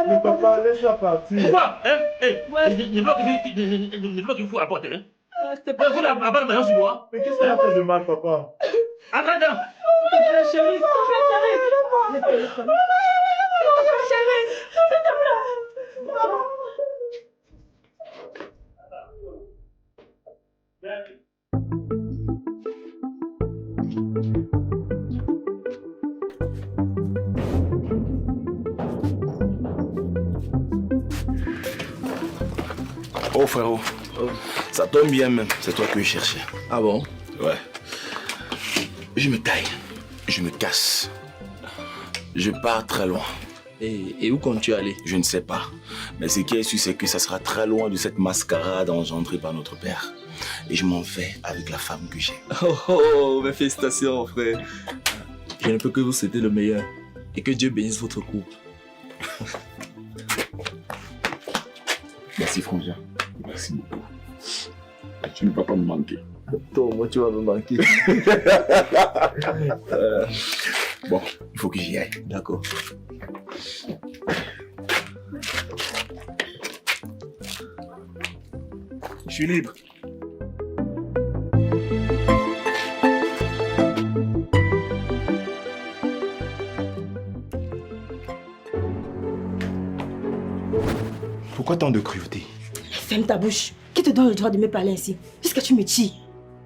Mais papa, laisse-la partir. Quoi? Hein? Je veux pas qu'il faut apporter. Hein? C'est pas vous la maison sur moi. Mais qu'est-ce qu'elle a fait de mal, papa? Attends. Chérie, Oh frérot, ça tombe bien même, c'est toi que je cherchais. Ah bon? Ouais. Je me taille, je me casse. Je pars très loin. Et où comptes-tu aller? Je ne sais pas. Mais ce qui est sûr, c'est que ça sera très loin de cette mascarade engendrée par notre père. Et je m'en vais avec la femme que j'ai. Oh, mes félicitations, frère. Je ne peux que vous souhaiter le meilleur. Et que Dieu bénisse votre couple. Merci Frangin. Merci beaucoup. Tu ne vas pas me manquer. Toi, moi, tu vas me manquer. Bon, il faut que j'y aille. D'accord. Je suis libre. Pourquoi tant de cruauté? Ferme ta bouche. Qui te donne le droit de me parler ainsi? Puisque tu me tues.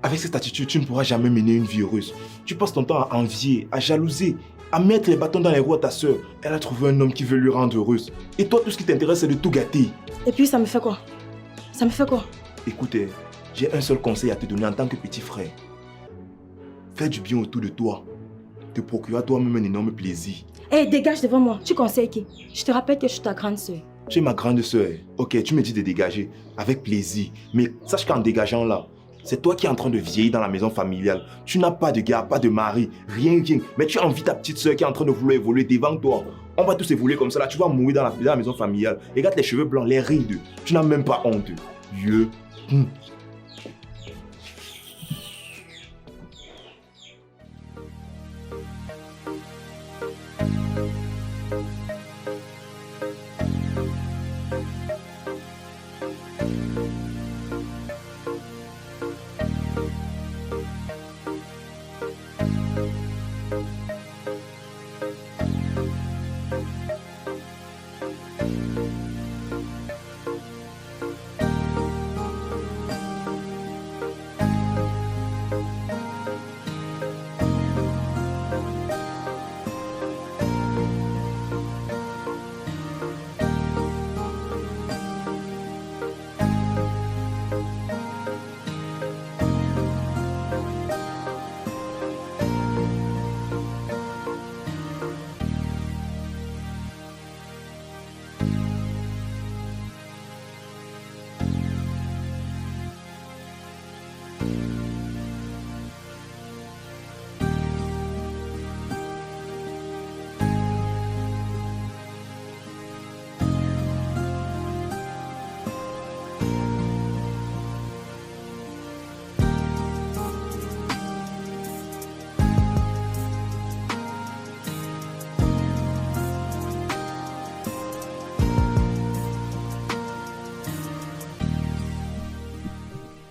Avec cette attitude, tu ne pourras jamais mener une vie heureuse. Tu passes ton temps à envier, à jalouser, à mettre les bâtons dans les roues à ta soeur. Elle a trouvé un homme qui veut lui rendre heureuse. Et toi, tout ce qui t'intéresse, c'est de tout gâter. Et puis ça me fait quoi? Ça me fait quoi? Écoutez, j'ai un seul conseil à te donner en tant que petit frère. Fais du bien autour de toi. Te procure à toi-même un énorme plaisir. Eh, dégage devant moi. Tu conseilles qui? Je te rappelle que je suis ta grande soeur. Tu es ma grande soeur. Ok, tu me dis de dégager. Avec plaisir. Mais sache qu'en dégageant là, c'est toi qui es en train de vieillir dans la maison familiale. Tu n'as pas de gars, pas de mari, rien. Mais tu envies ta petite soeur qui est en train de vouloir évoluer devant toi. On va tous évoluer comme ça là. Tu vas mourir dans la maison familiale. Regarde les cheveux blancs, les rides. Tu n'as même pas honte. Dieu.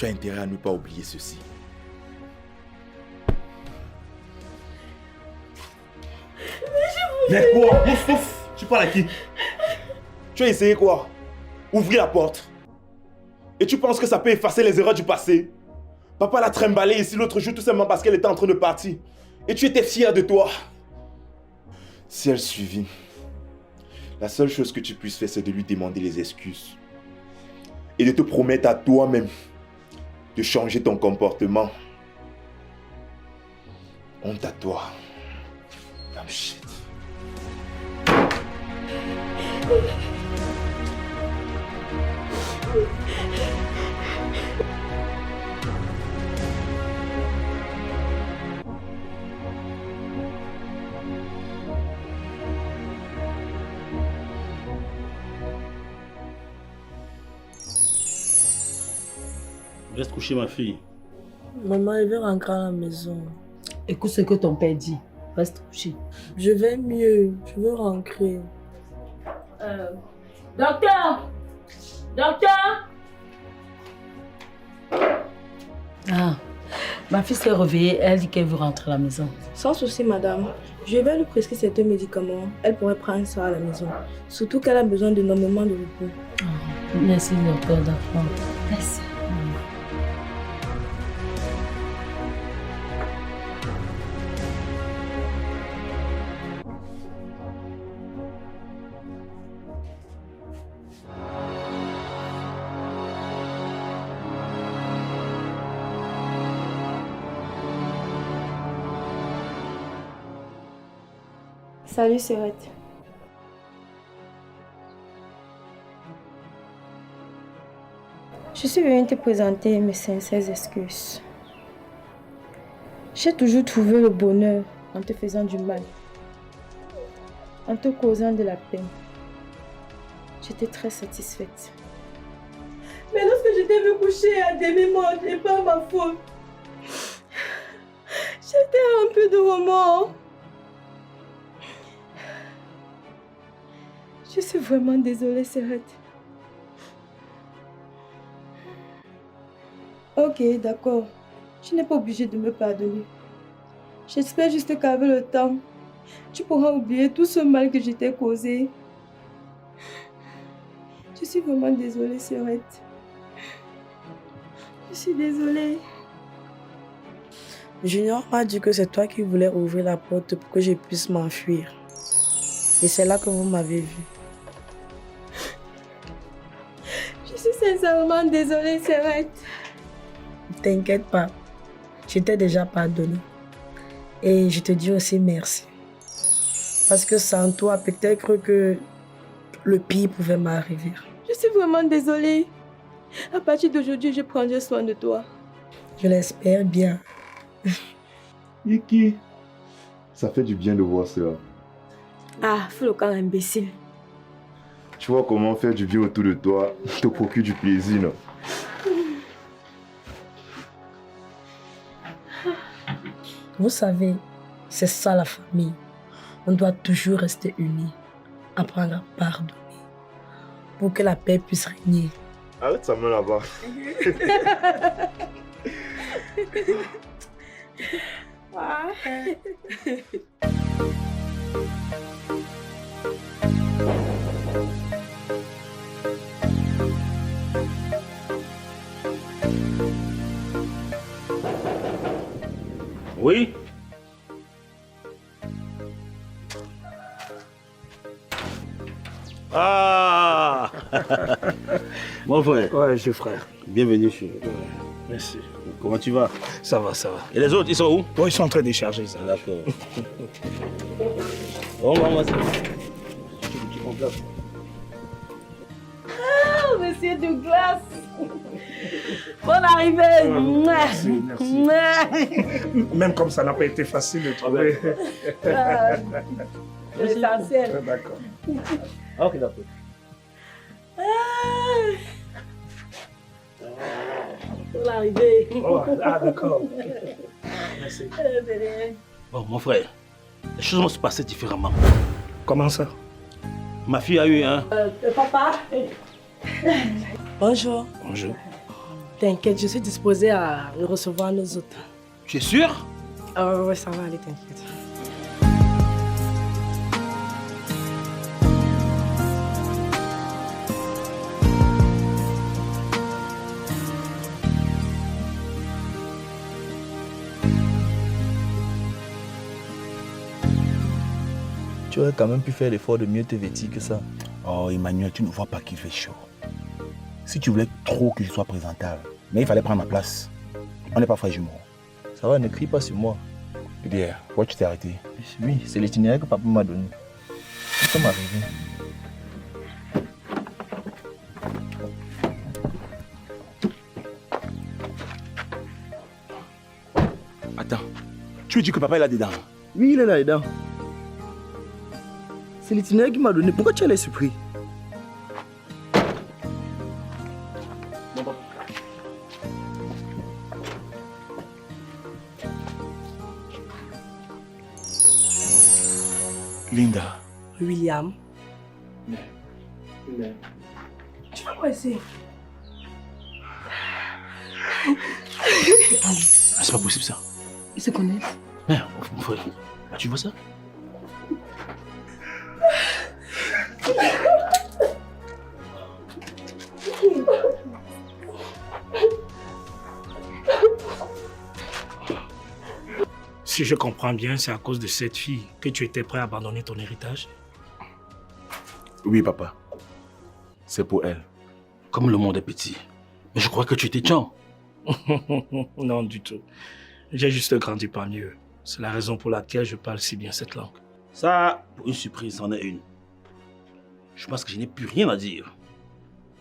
tu as intérêt à ne pas oublier ceci. Mais quoi? Ouf, tu parles à qui? Tu as essayé quoi? Ouvrir la porte. Et tu penses que ça peut effacer les erreurs du passé? Papa l'a trimballée ici l'autre jour tout simplement parce qu'elle était en train de partir. Et tu étais fier de toi. Si elle suivit, la seule chose que tu puisses faire, c'est de lui demander les excuses. Et de te promettre à toi-même de changer ton comportement. Honte à toi. Damn shit. Reste coucher, ma fille. Maman, elle veut rentrer à la maison. Écoute ce que ton père dit. Reste couché. Je vais mieux. Je veux rentrer. Docteur! Docteur! Ah, ma fille s'est réveillée. Elle dit qu'elle veut rentrer à la maison. Sans souci, madame. Je vais lui prescrire certains médicaments. Elle pourrait prendre ça à la maison. Surtout qu'elle a besoin d'énormément de repos. Oh, merci, docteur d'enfant. Merci. Salut, Serette. Je suis venue te présenter mes sincères excuses. J'ai toujours trouvé le bonheur en te faisant du mal, en te causant de la peine. J'étais très satisfaite. Mais lorsque j'étais vue coucher à demi-mort, ce n'est pas ma faute. J'étais un peu de remords. Je suis vraiment désolée, Serette. Ok, d'accord. Tu n'es pas obligée de me pardonner. J'espère juste qu'avec le temps, tu pourras oublier tout ce mal que je t'ai causé. Je suis vraiment désolée, Serette. Je suis désolée. Junior m'a dit que c'est toi qui voulais ouvrir la porte pour que je puisse m'enfuir. Et c'est là que vous m'avez vu. Je suis sincèrement désolée, Serette. T'inquiète pas, je t'ai déjà pardonné. Et je te dis aussi merci. Parce que sans toi, peut-être que le pire pouvait m'arriver. Je suis vraiment désolée. À partir d'aujourd'hui, je prendrai soin de toi. Je l'espère bien. Yiki, ça fait du bien de voir cela. Ah, fais le camp imbécile. Tu vois comment faire du bien autour de toi te procure du plaisir, non? Vous savez, c'est ça la famille. On doit toujours rester unis, apprendre à pardonner, pour que la paix puisse régner. Arrête sa main là-bas. Oui? Ah! Mon frère. Ouais, je frère. Bienvenue chez nous. Merci. Comment tu vas? Ça va, ça va. Et les autres, ils sont où? Bon, ils sont en train de décharger ça. D'accord. Bon, maman, c'est... Ah, monsieur Douglas! Bonne arrivée! Merci, merci. Même comme ça n'a pas été facile de trouver. C'est l'essentiel. D'accord. Ok, d'accord. Bonne arrivée. Oh, ah, d'accord. Merci. Bon, mon frère, les choses vont se passer différemment. Comment ça? Ma fille a eu un... Papa? Bonjour. Bonjour. T'inquiète, je suis disposée à recevoir nos autres. Tu es sûr? Ouais, ça va aller, t'inquiète. Tu aurais quand même pu faire l'effort de mieux te vêtir que ça. Oh Emmanuel, tu ne vois pas qu'il fait chaud. Si tu voulais trop que je sois présentable, mais il fallait prendre ma place. On n'est pas frères jumeaux. Ça va, ne crie pas sur moi. Pierre, pourquoi tu t'es arrêté? Oui, c'est l'itinéraire que papa m'a donné. Ça m'est arrivé. Attends, tu veux dire que papa est là-dedans? Oui, il est là-dedans. C'est l'itinéraire qui m'a donné. Pourquoi tu as l'air surpris? Linda. William. Tu vas quoi ici? C'est pas possible ça. Ils se connaissent. Merde, mon frère, tu vois ça? Si je comprends bien, c'est à cause de cette fille que tu étais prêt à abandonner ton héritage? Oui, papa. C'est pour elle. Comme le monde est petit. Mais je crois que tu étais Tchang. Non, du tout. J'ai juste grandi parmi eux. C'est la raison pour laquelle je parle si bien cette langue. Ça, pour une surprise, c'en est une. Je pense que je n'ai plus rien à dire.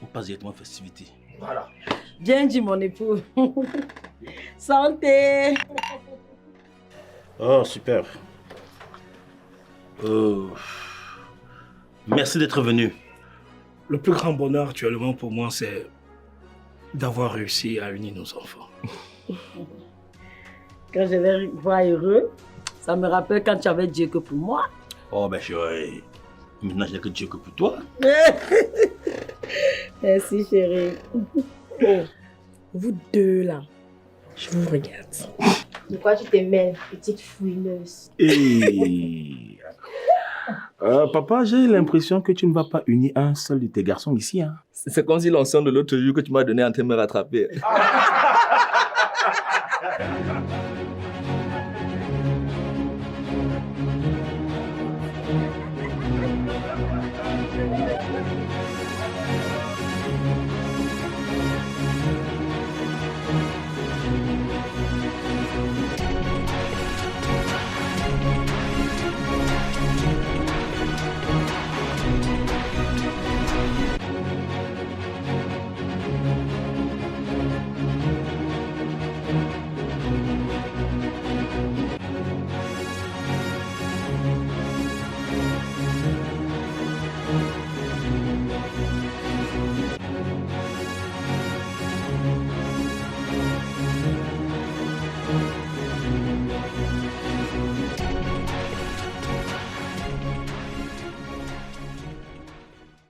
On passe directement aux festivités. Voilà. Bien dit, mon époux. Santé. Oh, super. Merci d'être venu. Le plus grand bonheur actuellement pour moi, c'est d'avoir réussi à unir nos enfants. Quand je les vois heureux, ça me rappelle quand tu avais Dieu que pour moi. Oh, ben chérie. Maintenant, je n'ai que Dieu que pour toi. Merci, chérie. Oh, vous deux là, je vous regarde. De quoi tu te mêles, petite fouineuse? Hey. Papa, j'ai l'impression que tu ne vas pas unir un seul de tes garçons ici. Hein? C'est comme si l'ancien de l'autre jour que tu m'as donné en train de me rattraper.